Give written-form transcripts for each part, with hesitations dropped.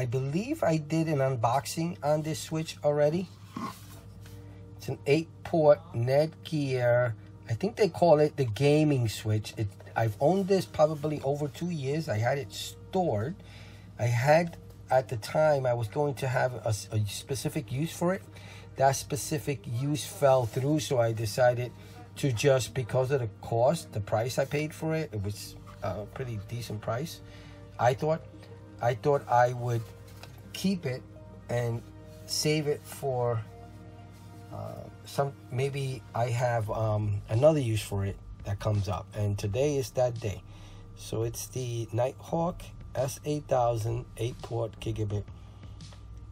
I believe I did an unboxing on this switch already. It's an 8-port NETGEAR. I think they call it the gaming switch. I've owned this probably over 2 years. I had it stored. I had, at the time, I was going to have a specific use for it. That specific use fell through, so I decided to just, because of the cost, the price I paid for it, it was a pretty decent price. I thought I would keep it and save it for maybe I have another use for it that comes up, and today is that day. So it's the Nighthawk S8000 8-port Gigabit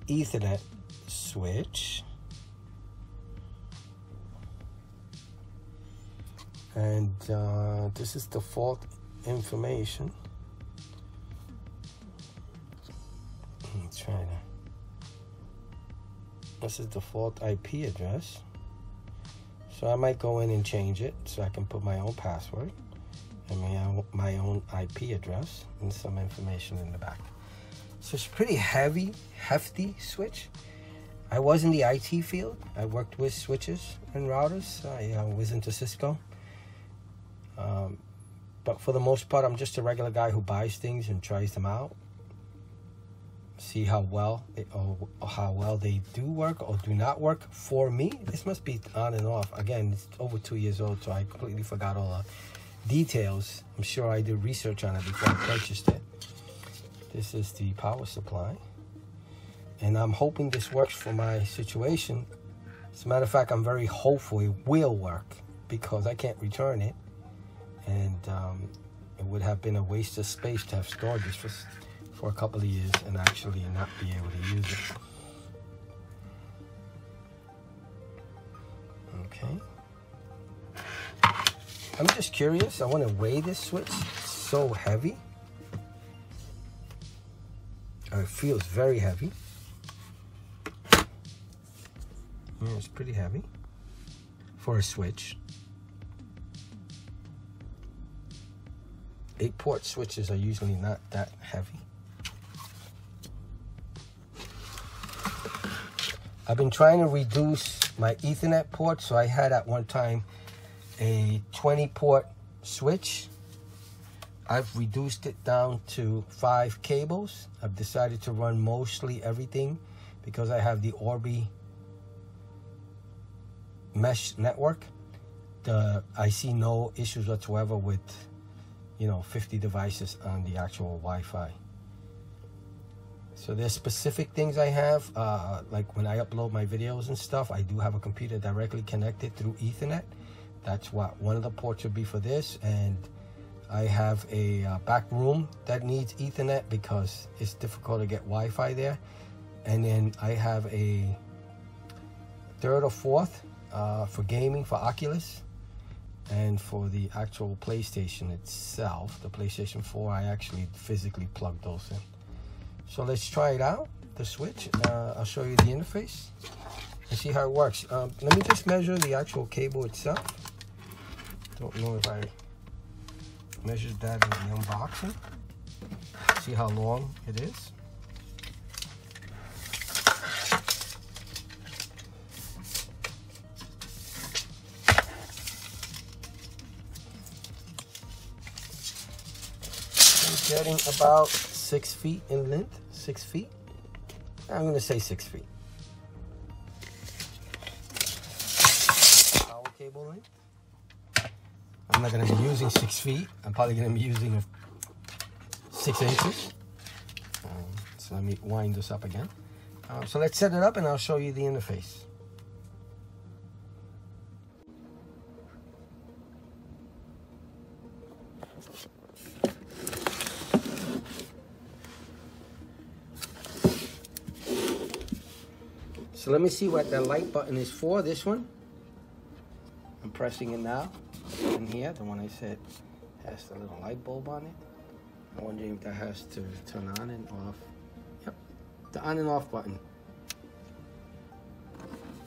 Ethernet switch, and this is the default information. Let's try to. This is the default IP address. So I might go in and change it so I can put my own password and my own IP address and some information in the back. So it's a pretty hefty switch. I was in the IT field. I worked with switches and routers. I was into Cisco. But for the most part, I'm just a regular guy who buys things and tries them out. See how well they do work or do not work for me. This must be on and off. Again, it's over 2 years old, so I completely forgot all the details. I'm sure I did research on it before I purchased it. This is the power supply, and I'm hoping this works for my situation. As a matter of fact, I'm very hopeful it will work, because I can't return it, and it would have been a waste of space to have stored this for a couple of years and actually not be able to use it. Okay. I'm just curious. I want to weigh this switch. It's so heavy. It feels very heavy. Yeah, it's pretty heavy for a switch. 8-port switches are usually not that heavy. I've been trying to reduce my Ethernet ports. So I had at one time a 20-port switch. I've reduced it down to 5 cables. I've decided to run mostly everything because I have the Orbi mesh network. I see no issues whatsoever with, 50 devices on the actual Wi-Fi. So there's specific things I have, like when I upload my videos and stuff, I do have a computer directly connected through Ethernet. That's what one of the ports would be for this. And I have a back room that needs Ethernet because it's difficult to get Wi-Fi there. And then I have a 3rd or 4th for gaming, for Oculus. And for the actual PlayStation itself, the PlayStation 4, I actually physically plugged those in. So let's try it out, the switch. I'll show you the interface and see how it works. Let me just measure the actual cable itself. Don't know if I measured that in the unboxing. See how long it is. I'm getting about 6 feet in length. 6 feet. I'm going to say 6 feet. Power cable length. I'm not going to be using 6 feet. I'm probably going to be using 6 inches. So let me wind this up again. So let's set it up and I'll show you the interface. So let me see what that light button is for, this one. I'm pressing it now. In here, the one I said has the little light bulb on it. I'm wondering if that has to turn on and off. Yep, the on and off button.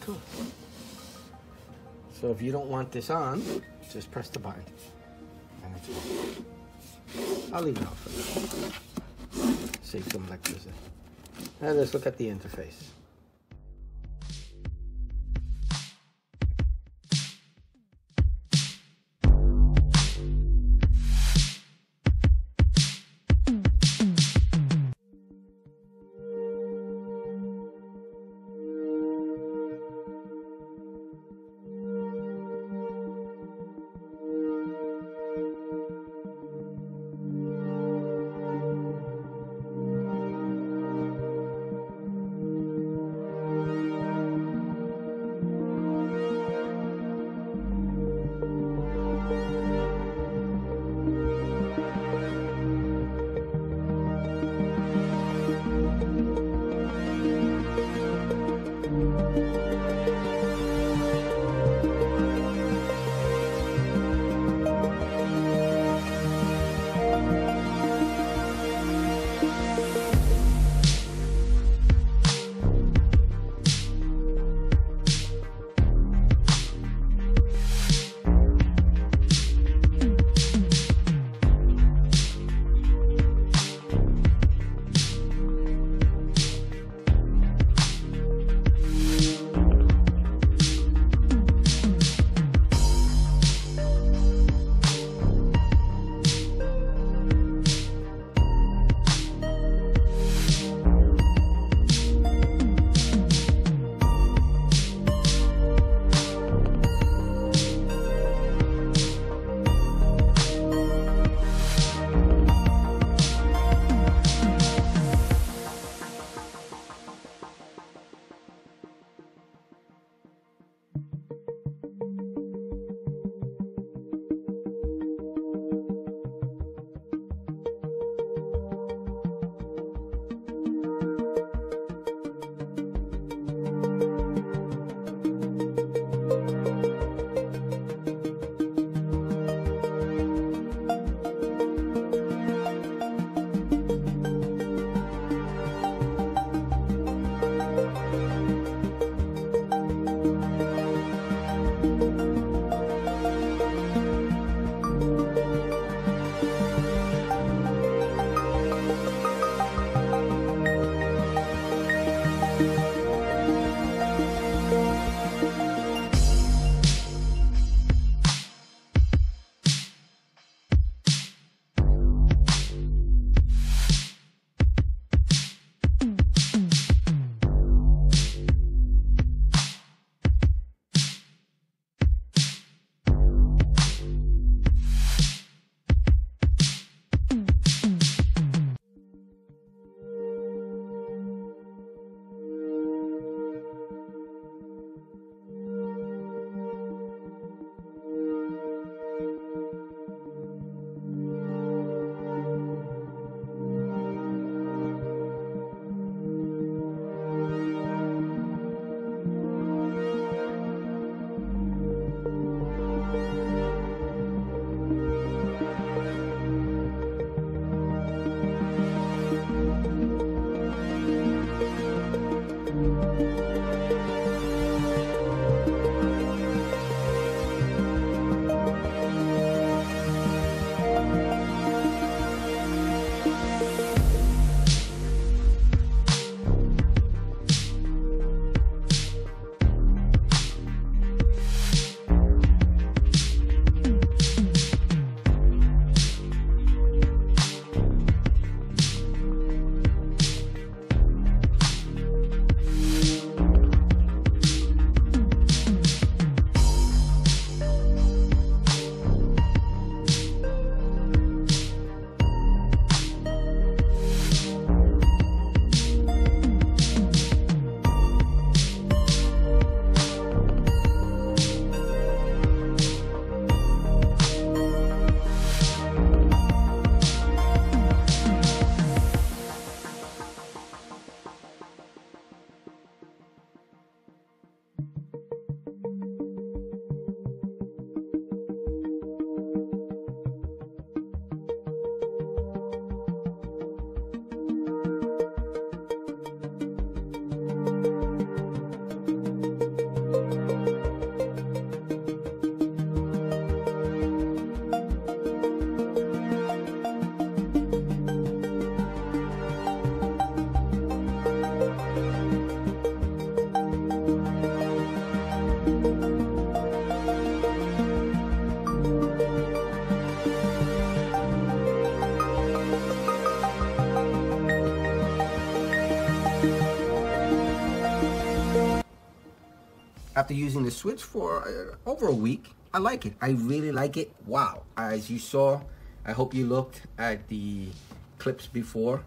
Cool. So if you don't want this on, just press the button. And it's on. I'll leave it off for now. Save some electricity. Now let's look at the interface. after using the switch for over a week, I like it. I really like it. Wow. As you saw, I hope you looked at the clips before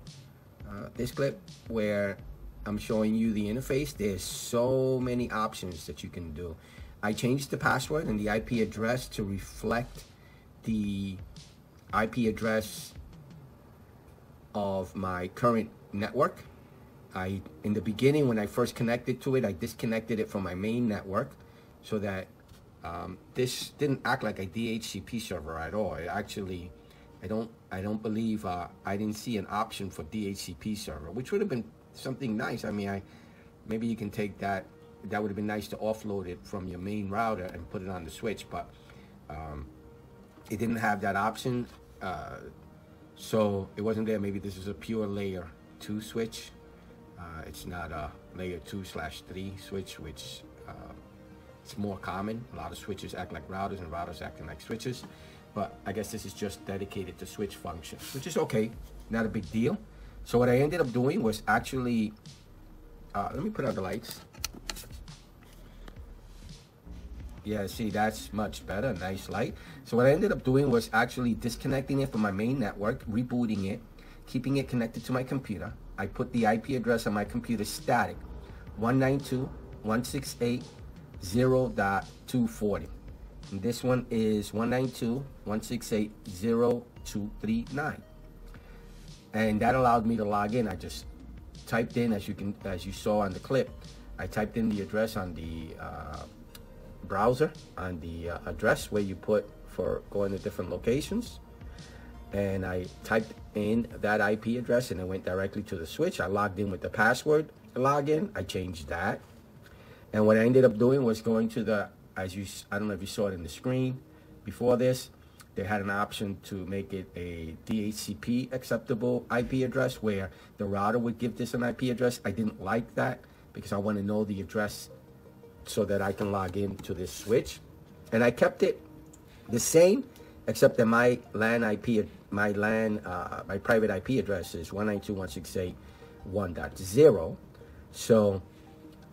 this clip where I'm showing you the interface. There's so many options that you can do. I changed the password and the IP address to reflect the IP address of my current network. In the beginning, when I first connected to it, I disconnected it from my main network so that this didn't act like a DHCP server at all. It actually, I don't believe, I didn't see an option for DHCP server, which would have been something nice. I mean, maybe you can take that. That would have been nice to offload it from your main router and put it on the switch, but it didn't have that option, so it wasn't there. Maybe this is a pure layer 2 switch. It's not a layer 2/3 switch, which it's more common. A lot of switches act like routers and routers acting like switches, but I guess this is just dedicated to switch functions, which is okay, not a big deal. So what I ended up doing was actually, let me put out the lights. Yeah, see, that's much better, nice light. So what I ended up doing was actually disconnecting it from my main network, rebooting it, keeping it connected to my computer. I put the IP address on my computer static, 192.168.0.240. And this one is 192.168.0.239. And that allowed me to log in. I just typed in, as you saw on the clip, I typed in the address on the browser, on the address where you put for going to different locations, and I typed in that IP address and it went directly to the switch. I logged in with the password login. I changed that, and what I ended up doing was going to the, I don't know if you saw it in the screen before this, they had an option to make it a DHCP acceptable IP address where the router would give this an IP address. I didn't like that because I want to know the address so that I can log into this switch. And I kept it the same, except that my LAN IP, my private IP address is 192.168.1.0. So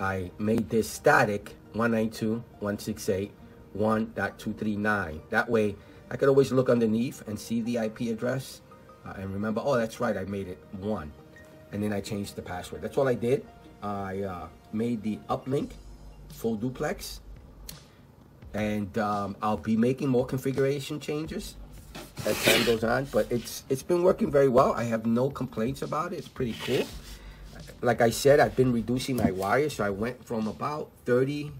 I made this static 192.168.1.239. That way I could always look underneath and see the IP address and remember, oh, that's right, I made it 1. And then I changed the password. That's all I did. I made the uplink full duplex, and I'll be making more configuration changes as time goes on, but it's been working very well. I have no complaints about it. It's pretty cool. Like I said, I've been reducing my wires, so I went from about 30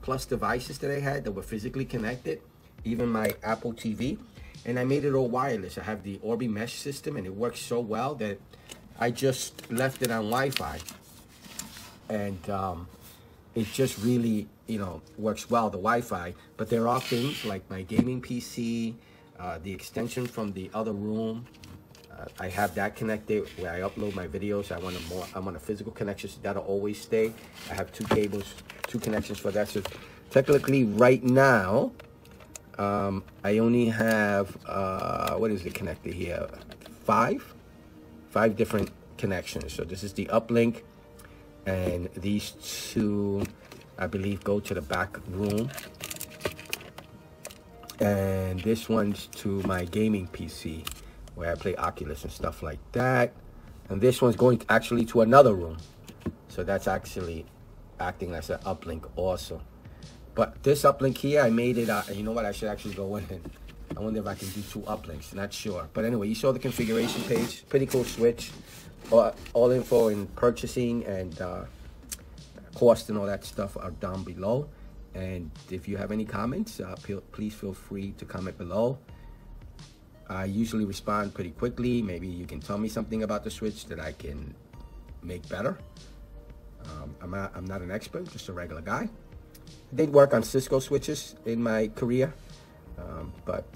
plus devices that I had that were physically connected, even my Apple TV, and I made it all wireless. I have the Orbi mesh system, and it works so well that I just left it on Wi-Fi, and it just really, works well, the Wi-Fi. But there are things like my gaming PC, the extension from the other room. I have that connected where I upload my videos. I want a physical connection, so that'll always stay. I have 2 cables, 2 connections for that. So technically, right now, I only have what is it connected here? 5 different connections. So this is the uplink, and these 2, I believe, go to the back room, and this one's to my gaming PC where I play Oculus and stuff like that, and this one's going actually to another room, so that's actually acting as an uplink also. But this uplink here, I made it you know what, I should actually go in and I wonder if I can do 2 uplinks, not sure. But anyway, you saw the configuration page, pretty cool switch. All info in purchasing and cost and all that stuff are down below. And if you have any comments, please feel free to comment below. I usually respond pretty quickly. Maybe you can tell me something about the switch that I can make better. I'm not an expert, just a regular guy. I did work on Cisco switches in my career, but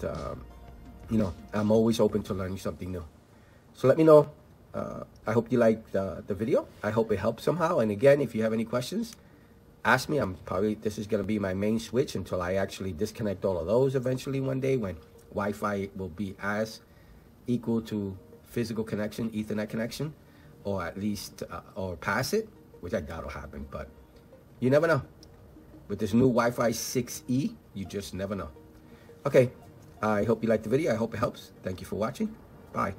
I'm always open to learning something new. So let me know. I hope you liked the video. I hope it helped somehow. And again, if you have any questions, ask me. This is going to be my main switch until I actually disconnect all of those eventually one day, when Wi-Fi will be as equal to physical connection, Ethernet connection, or at least or pass it, which I doubt will happen, but you never know. with this new Wi-Fi 6E, you just never know. Okay, I hope you liked the video. I hope it helps. Thank you for watching. Bye.